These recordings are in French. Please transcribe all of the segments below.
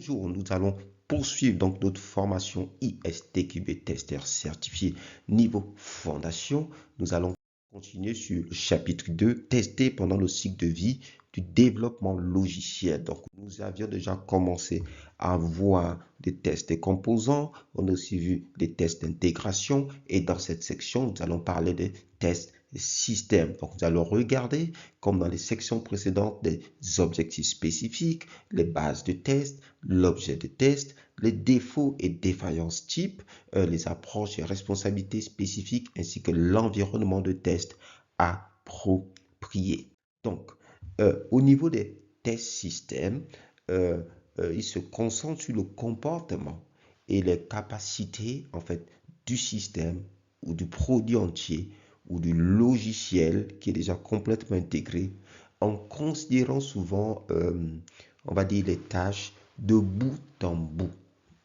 Bonjour, nous allons poursuivre donc notre formation ISTQB testeur certifié niveau fondation. Nous allons continuer sur le chapitre 2, tester pendant le cycle de vie du développement logiciel. Donc, nous avions déjà commencé à voir des tests des composants. On a aussi vu des tests d'intégration. Et dans cette section, nous allons parler des tests système. Donc, nous allons regarder, comme dans les sections précédentes, des objectifs spécifiques, les bases de test, l'objet de test, les défauts et défaillances types, les approches et responsabilités spécifiques, ainsi que l'environnement de test approprié. Donc, au niveau des tests systèmes, ils se concentrent sur le comportement et les capacités en fait du système ou du produit entier ou du logiciel qui est déjà complètement intégré, en considérant souvent, on va dire, les tâches de bout en bout,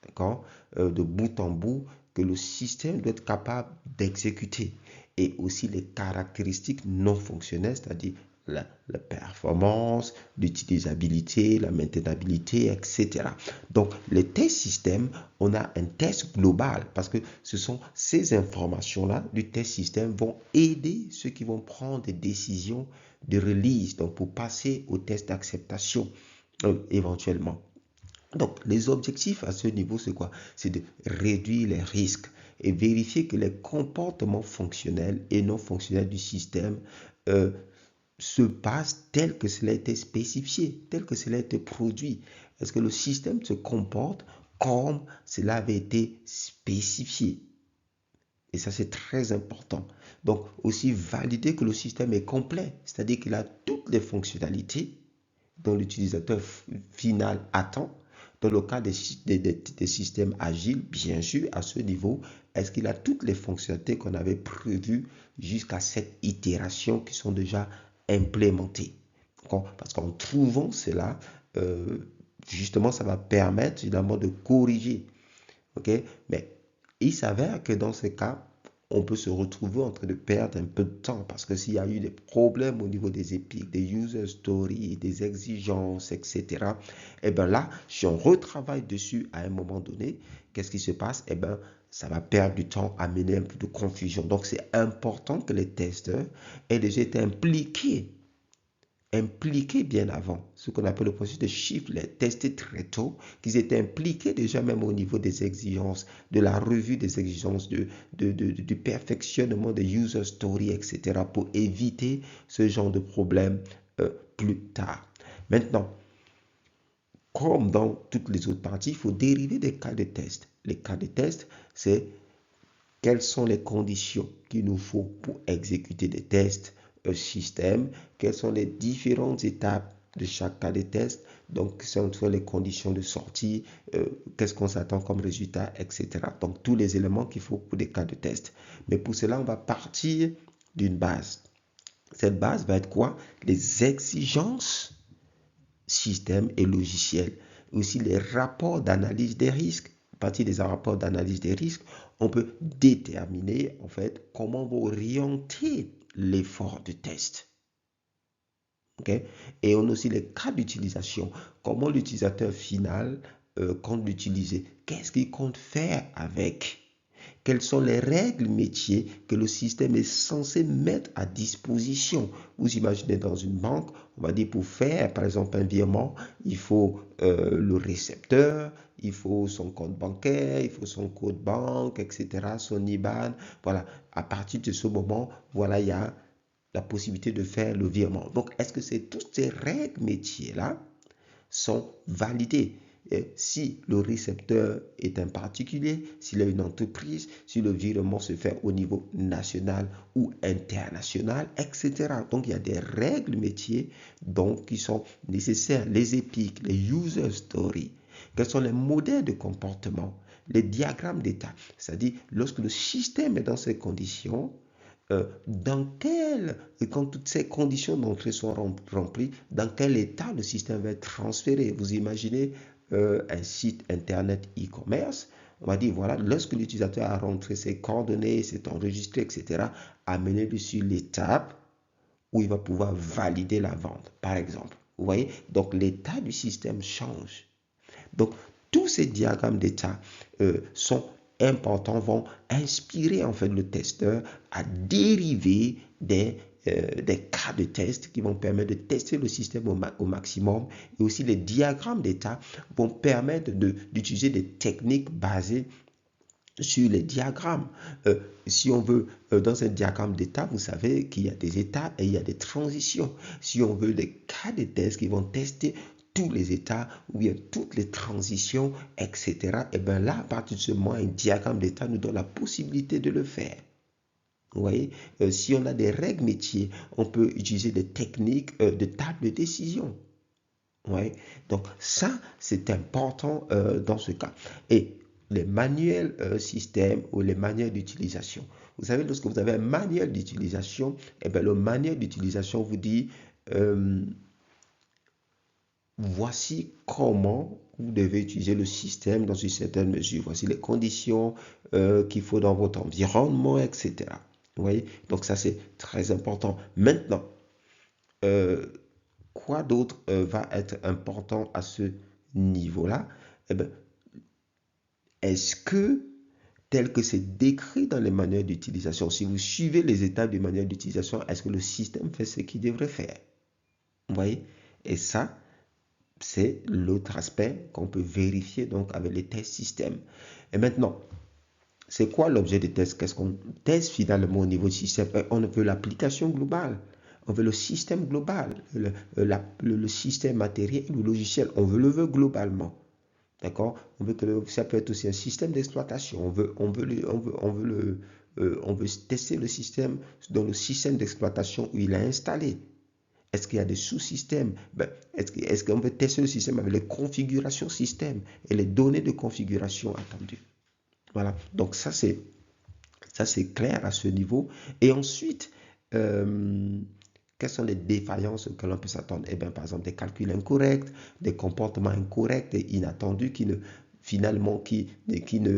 d'accord, de bout en bout que le système doit être capable d'exécuter, et aussi les caractéristiques non fonctionnelles, c'est-à-dire la performance, l'utilisabilité, la maintenabilité, etc. Donc, les tests système, on a un test global parce que ce sont ces informations-là du test système vont aider ceux qui vont prendre des décisions de release, donc pour passer au test d'acceptation éventuellement. Donc, les objectifs à ce niveau, c'est quoi? C'est de réduire les risques et vérifier que les comportements fonctionnels et non fonctionnels du système se passe tel que cela a été spécifié, tel que cela a été produit. Est-ce que le système se comporte comme cela avait été spécifié? Et ça, c'est très important. Donc, aussi valider que le système est complet, c'est-à-dire qu'il a toutes les fonctionnalités dont l'utilisateur final attend. Dans le cas des systèmes agiles, bien sûr, à ce niveau, est-ce qu'il a toutes les fonctionnalités qu'on avait prévues jusqu'à cette itération qui sont déjà implémentées? Parce qu'en trouvant cela, justement, ça va permettre évidemment de corriger. Mais il s'avère que dans ce cas, on peut se retrouver en train de perdre un peu de temps parce que s'il y a eu des problèmes au niveau des épiques, des user stories, des exigences, etc., et bien là, si on retravaille dessus à un moment donné, qu'est-ce qui se passe? Et bien, ça va perdre du temps, amener un peu de confusion. Donc, c'est important que les testeurs aient déjà été impliqués bien avant, ce qu'on appelle le processus de shift, les tester très tôt, qu'ils étaient impliqués déjà même au niveau des exigences, de la revue des exigences, du perfectionnement des user stories, etc., pour éviter ce genre de problème plus tard. Maintenant, comme dans toutes les autres parties, il faut dériver des cas de test. Les cas de test, c'est quelles sont les conditions qu'il nous faut pour exécuter des tests système, quelles sont les différentes étapes de chaque cas de test, donc ce sont les conditions de sortie, qu'est-ce qu'on s'attend comme résultat, etc. Donc tous les éléments qu'il faut pour des cas de test. Mais pour cela, on va partir d'une base. Cette base va être quoi? Les exigences système et logiciel. Aussi les rapports d'analyse des risques. À partir des rapports d'analyse des risques, on peut déterminer en fait comment on va orienter l'effort de test. Et on a aussi les cas d'utilisation. Comment l'utilisateur final compte l'utiliser? Qu'est-ce qu'il compte faire avec? Quelles sont les règles métiers que le système est censé mettre à disposition? Vous imaginez dans une banque, on va dire pour faire par exemple un virement, il faut le récepteur, il faut son compte bancaire, il faut son code banque, etc., son IBAN. Voilà, à partir de ce moment, voilà, il y a la possibilité de faire le virement. Donc, est-ce que toutes ces règles métiers-là sont validées? Et si le récepteur est un particulier, s'il a une entreprise, si le virement se fait au niveau national ou international, etc. Donc, il y a des règles métiers donc, qui sont nécessaires. Les épiques, les user stories, quels sont les modèles de comportement, les diagrammes d'état. C'est-à-dire, lorsque le système est dans ces conditions, quand toutes ces conditions d'entrée sont remplies, dans quel état le système va être transféré? Vous imaginez un site internet e-commerce, on va dire, voilà, lorsque l'utilisateur a rentré ses coordonnées, s'est enregistré, etc., amenez-le sur l'étape où il va pouvoir valider la vente, par exemple. Vous voyez? Donc, l'état du système change. Donc, tous ces diagrammes d'état sont importants, vont inspirer en fait le testeur à dériver des cas de test qui vont permettre de tester le système au maximum. Et aussi les diagrammes d'état vont permettre d'utiliser des techniques basées sur les diagrammes. Si on veut, dans un diagramme d'état, vous savez qu'il y a des états et il y a des transitions. Si on veut des cas de test qui vont tester tous les états ou bien toutes les transitions, etc., et bien là, à partir de ce moment, un diagramme d'état nous donne la possibilité de le faire. Vous voyez, si on a des règles métiers, on peut utiliser des techniques de table de décision. Ouais. Donc ça, c'est important dans ce cas. Et les manuels système ou les manuels d'utilisation. Vous savez, lorsque vous avez un manuel d'utilisation, eh bien, le manuel d'utilisation vous dit voici comment vous devez utiliser le système dans une certaine mesure. Voici les conditions qu'il faut dans votre environnement, etc. Vous voyez? Donc ça, c'est très important. Maintenant, quoi d'autre va être important à ce niveau-là? Eh bien, est-ce que, tel que c'est décrit dans les manuels d'utilisation, si vous suivez les étapes du manuel d'utilisation, est-ce que le système fait ce qu'il devrait faire? Vous voyez? Et ça, c'est l'autre aspect qu'on peut vérifier donc avec les tests système. Et maintenant, c'est quoi l'objet des tests? Qu'est-ce qu'on teste finalement au niveau du système? On veut l'application globale. On veut le système global, le système matériel ou logiciel. On veut le veut globalement. D'accord? On veut que ça peut être aussi un système d'exploitation. On veut tester le système dans le système d'exploitation où il est installé. Est-ce qu'il y a des sous-systèmes? Est-ce qu'on peut tester le système avec les configurations système et les données de configuration attendues? Voilà. Donc ça c'est clair à ce niveau. Et ensuite, quelles sont les défaillances que l'on peut s'attendre? Eh bien, par exemple, des calculs incorrects, des comportements incorrects et inattendus qui ne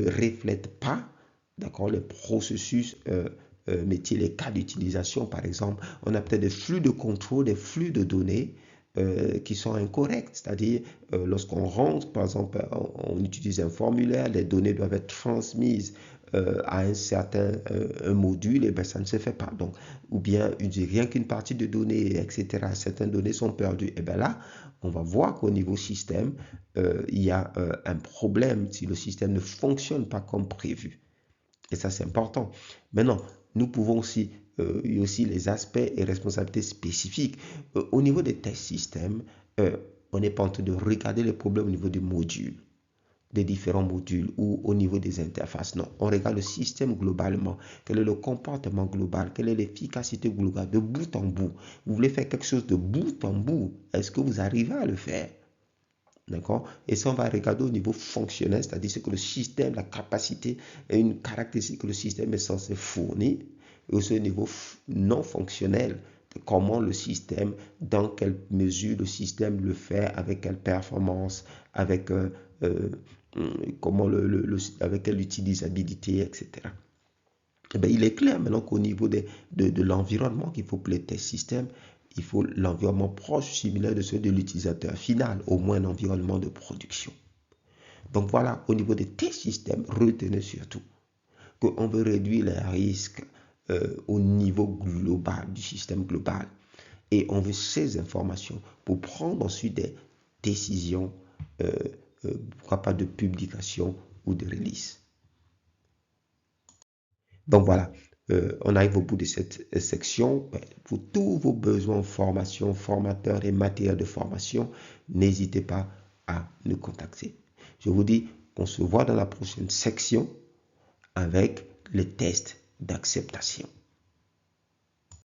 reflètent pas, d'accord, les processus métiers, les cas d'utilisation, par exemple. On a peut-être des flux de contrôle, des flux de données qui sont incorrects. C'est-à-dire, lorsqu'on rentre, par exemple, on utilise un formulaire, les données doivent être transmises à un certain un module, et bien ça ne se fait pas. Donc, ou bien rien qu'une partie de données, etc. Certaines données sont perdues. Et bien là, on va voir qu'au niveau système, il y a un problème si le système ne fonctionne pas comme prévu. Et ça, c'est important. Maintenant, nous pouvons aussi, il y a aussi les aspects et responsabilités spécifiques. Au niveau des tests systèmes, on n'est pas en train de regarder les problèmes au niveau du module, des différents modules ou au niveau des interfaces. Non, on regarde le système globalement. Quel est le comportement global? Quelle est l'efficacité globale de bout en bout? Vous voulez faire quelque chose de bout en bout. Est-ce que vous arrivez à le faire? D'accord? Et ça, on va regarder au niveau fonctionnel, c'est-à-dire ce que le système, la capacité et une caractéristique que le système est censé fournir. Et aussi au niveau non fonctionnel, comment le système, dans quelle mesure le système le fait, avec quelle performance, avec avec quelle utilisabilité, etc. Eh bien, il est clair maintenant qu'au niveau de l'environnement qu'il faut pour les tests systèmes, il faut l'environnement proche, similaire de celui de l'utilisateur final, au moins un environnement de production. Donc voilà, au niveau des tests systèmes, retenez surtout qu'on veut réduire les risques au niveau global, du système global. Et on veut ces informations pour prendre ensuite des décisions, pourquoi pas de publication ou de release. Donc voilà, on arrive au bout de cette section. Pour tous vos besoins en formation, formateurs et matières de formation, n'hésitez pas à nous contacter. Je vous dis qu'on se voit dans la prochaine section avec les tests d'acceptation.